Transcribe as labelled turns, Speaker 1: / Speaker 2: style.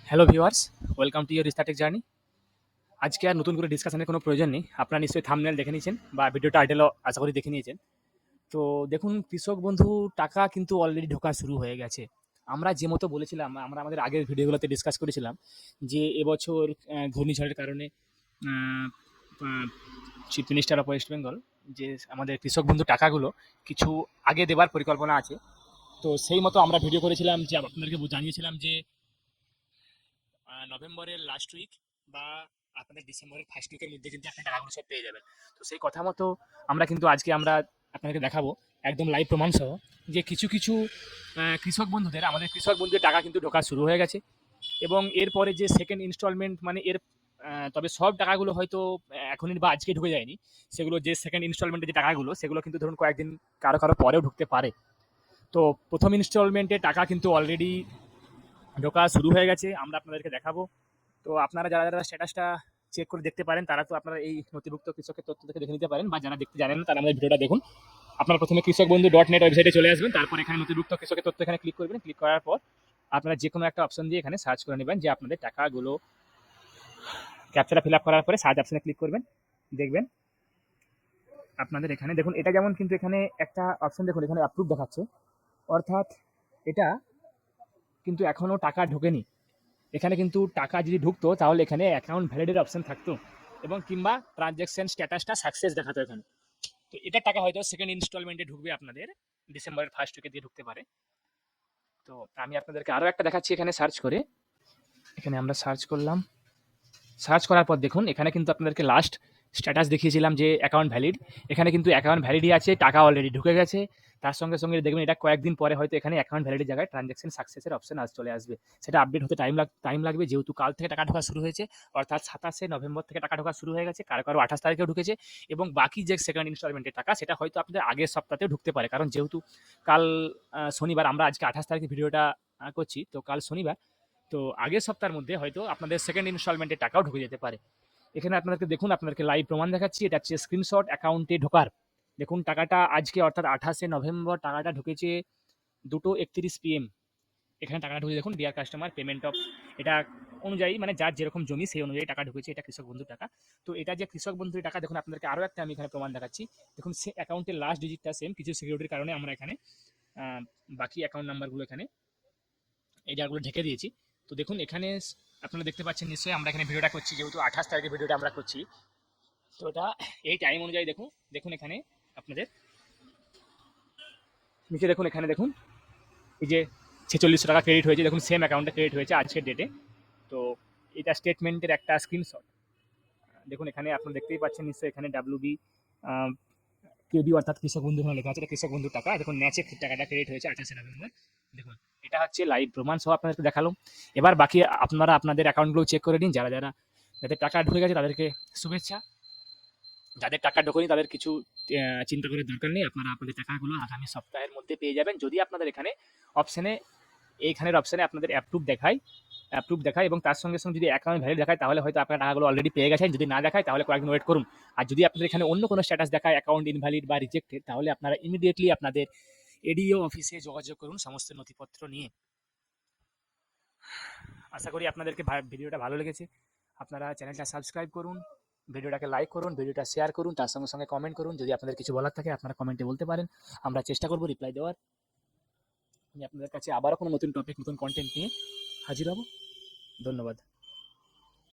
Speaker 1: Hello viewers, welcome to your Startech journey. আজকে আর নতুন করে ডিসকাশনের কোনো প্রয়োজন নেই। আপনারা নিশ্চয়ই থাম্বনেল দেখে নিয়েছেন বা ভিডিও টাইটেলও আশা করি দেখে নিয়েছেন। তো দেখুন, কৃষক বন্ধু টাকা কিন্তু অলরেডি ঢোকা শুরু হয়ে গেছে। আমরা যে মতো বলেছিলাম, আমরা আমাদের আগের ভিডিওগুলোতে ডিসকাস করেছিলাম যে এবছর ঘূর্ণিঝড়ের কারণে chief minister of West Bengal যে আমাদের কৃষক বন্ধু টাকাগুলো কিছু আগে দেওয়ার পরিকল্পনা আছে। তো সেই মতো আমরা ভিডিও করেছিলাম যে আপনাদেরকে জানিয়েছিলাম যে নভেম্বরের লাস্ট উইক বা আপনাদের ডিসেম্বরের ফার্স্ট উইকের মধ্যে কিন্তু আপনি টাকাগুলো সব পেয়ে যাবেন। তো সেই কথা মতো আমরা আপনাদেরকে দেখাবো একদম লাইভ প্রমাণ সহ যে কিছু কিছু আমাদের কৃষক বন্ধুদের টাকা কিন্তু ঢোকা শুরু হয়ে গেছে। এবং এরপরে যে সেকেন্ড ইনস্টলমেন্ট মানে তবে সব টাকাগুলো হয়তো এখনই বা আজকে ঢুকে যায়নি। সেগুলো যে সেকেন্ড ইনস্টলমেন্টের যে টাকাগুলো সেগুলো কিন্তু ধরুন কয়েকদিন কারো কারো পরেও ঢুকতে পারে। তো প্রথম ইনস্টলমেন্টের টাকা কিন্তু অলরেডি ঢোকা শুরু হয়ে গেছে, আমরা আপনাদেরকে দেখাবো। তো আপনারা যারা যারা স্ট্যাটাসটা চেক করে দেখতে পারেন তারা তো আপনারা এই নথিভুক্ত কৃষকের তথ্য থেকে দেখে নিতে পারেন, বা যারা দেখতে জানেন না তারা আমাদের ভিডিওটা দেখুন। আপনারা প্রথমে কৃষক বন্ধু .net ওয়েবসাইটে চলে আসবেন, তারপর এখানে নথিভুক্ত কৃষকের তথ্য এখানে ক্লিক করবেন। ক্লিক করার পর আপনারা যে কোনো একটা অপশন দিয়ে এখানে সার্চ করে নেবেন যে আপনাদের টাকাগুলো ক্যাপচাটা ফিল আপ করার পরে সার্চ অপশনে ক্লিক করবেন। দেখবেন আপনাদের এখানে দেখুন, এটা যেমন কিন্তু এখানে একটা অপশন দেখুন, এখানে অ্যাপ্রুভ দেখাচ্ছে, অর্থাৎ এটা কিন্তু এখনো টাকা ঢোকেনি। এখানে কিন্তু টাকা যদি ঢুকতো তাহলে এখানে অ্যাকাউন্ট ভ্যালিডের অপশন থাকতো এবং কিংবা ট্রানজ্যাকশন স্ট্যাটাসটা সাকসেস দেখাতো এখানে। তো এটা টাকা হয়তো সেকেন্ড ইনস্টলমেন্টে ঢুকবে আপনাদের ডিসেম্বরের ফার্স্ট উইকে দিয়ে ঢুকতে পারে। তো আমি আপনাদেরকে আরও একটা দেখাচ্ছি এখানে সার্চ করে। এখানে আমরা সার্চ করলাম, সার্চ করার পর দেখুন এখানে কিন্তু আপনাদেরকে লাস্ট স্ট্যাটাস দেখিয়েছিলাম যে অ্যাকাউন্ট ভ্যালিড। এখানে কিন্তু অ্যাকাউন্ট ভ্যালিডই আছে, টাকা অলরেডি ঢুকে গেছে। তার সঙ্গে সঙ্গে দেখবেন এটা কয়েকদিন পরে হয়তো এখানে অ্যাকাউন্ট ভ্যালিডের জায়গায় ট্রানজ্যাকশন সাকসেসের অপশন চলে আসবে। সেটা আপডেট হতে টাইম লাগবে, যেহেতু কাল থেকে টাকা ঢোকা শুরু হয়েছে। অর্থাৎ 27শে নভেম্বর থেকে টাকা ঢোকা শুরু হয়ে গেছে, কারো কারো 28 তারিখেও ঢুকেছে। এবং বাকি যে সেকেন্ড ইনস্টলমেন্টের টাকা সেটা হয়তো আপনাদের আগের সপ্তাহেও ঢুকতে পারে, কারণ যেহেতু কাল শনিবার, আমরা আজকে 28 তারিখে ভিডিওটা করছি, তো কাল শনিবার। তো আগের সপ্তাহের মধ্যে হয়তো আপনাদের সেকেন্ড ইনস্টলমেন্টের টাকাও ঢুকে যেতে পারে। এখানে আপনাদেরকে দেখুন, আপনাদেরকে লাইভ প্রমাণ দেখাচ্ছি, এটা হচ্ছে স্ক্রিনশট অ্যাকাউন্টে ঢোকার। দেখুন টাকাটা আজকে অর্থাৎ 28শে নভেম্বর টাকাটা ঢুকেছে 2:31 PM। এখানে টাকাটা ঢুকে দেখুন, ডিয়ার কাস্টমার পেমেন্ট অফ, এটা অনুযায়ী মানে যার যেরকম জমি সেই অনুযায়ী টাকা ঢুকেছে, এটা কৃষক বন্ধুর টাকা। তো এটা যে কৃষক বন্ধুর টাকা, দেখুন আপনাদেরকে আরও একটা আমি এখানে প্রমাণ দেখাচ্ছি। দেখুন সে অ্যাকাউন্টের লাস্ট ডিজিটটা সেম, কিছু সিকিউরিটির কারণে আমরা এখানে বাকি অ্যাকাউন্ট নাম্বারগুলো এখানে এই জায়গাগুলো ঢেকে দিয়েছি। তো দেখুন এখানে আপনারা দেখতে পাচ্ছেন নিশ্চয়ই, আমরা এখানে ভিডিওটা করছি যেহেতু 28 তারিখে ভিডিওটা আমরা করছি। তো এটা এই টাইম অনুযায়ী দেখুন, দেখুন এখানে আপনাদের নিচে দেখুন, এখানে দেখুন এই যে 4600 টাকা ক্রেডিট হয়েছে, দেখুন সেম অ্যাকাউন্টে ক্রেডিট হয়েছে আজকের ডেটে। তো এটা স্টেটমেন্টের একটা স্ক্রিনশট। দেখুন এখানে আপনারা দেখতেই পাচ্ছেন নিশ্চয়ই, এখানে ডাব্লিউবি কেবি অর্থাৎ কৃষক বন্ধু লেখা আছে, এটা কৃষক বন্ধুর টাকা। দেখুন ম্যাচে টাকাটা ক্রেডিট হয়েছে 28শে নভেম্বর। দেখুন এটা হচ্ছে লাইভ প্রমাণ সহ আপনাদেরকে দেখালাম। এবার বাকি আপনারা আপনাদের অ্যাকাউন্টগুলো চেক করে নিন। যারা যারা যাদের টাকা ঢুকে গেছে তাদেরকে শুভেচ্ছা, যাদের টাকা ঢোকেনি তাদের কিছু চিন্তা করার দরকার নেই। আপনারা আপনাদের টাকাগুলো আগামী সপ্তাহের মধ্যে পেয়ে যাবেন, যদি আপনাদের এখানে অপশনে এইখানের অপশনে আপনাদের অ্যাপ্রুভ দেখায় এবং তার সঙ্গে সঙ্গে যদি অ্যাকাউন্ট ভ্যালিড দেখায় তাহলে হয়তো আপনার টাকাগুলো অলরেডি পেয়ে গেছেন। যদি না দেখায় তাহলে কয়েকদিন ওয়েট করুন। আর যদি আপনাদের এখানে অন্য কোনো স্ট্যাটাস দেখায় অ্যাকাউন্ট ইনভ্যালিড বা রিজেক্টেড, তাহলে আপনারা ইমিডিয়েটলি আপনাদের এডিও অফিসে যোগাযোগ করুন সমস্ত নথিপত্র নিয়ে। আশা করি আপনাদেরকে ভিডিওটা ভালো লেগেছে। আপনারা চ্যানেলটা সাবস্ক্রাইব করুন, ভিডিওটাকে লাইক করুন, ভিডিওটা শেয়ার করুন, তার সঙ্গে সঙ্গে কমেন্ট করুন। যদি আপনাদের কিছু বলার থাকে আপনারা কমেন্টে বলতে পারেন, আমরা চেষ্টা করব রিপ্লাই দেওয়ার। আমি আপনাদের কাছে আবারও কোনো নতুন টপিক, নতুন কন্টেন্ট নিয়ে হাজির হব। ধন্যবাদ।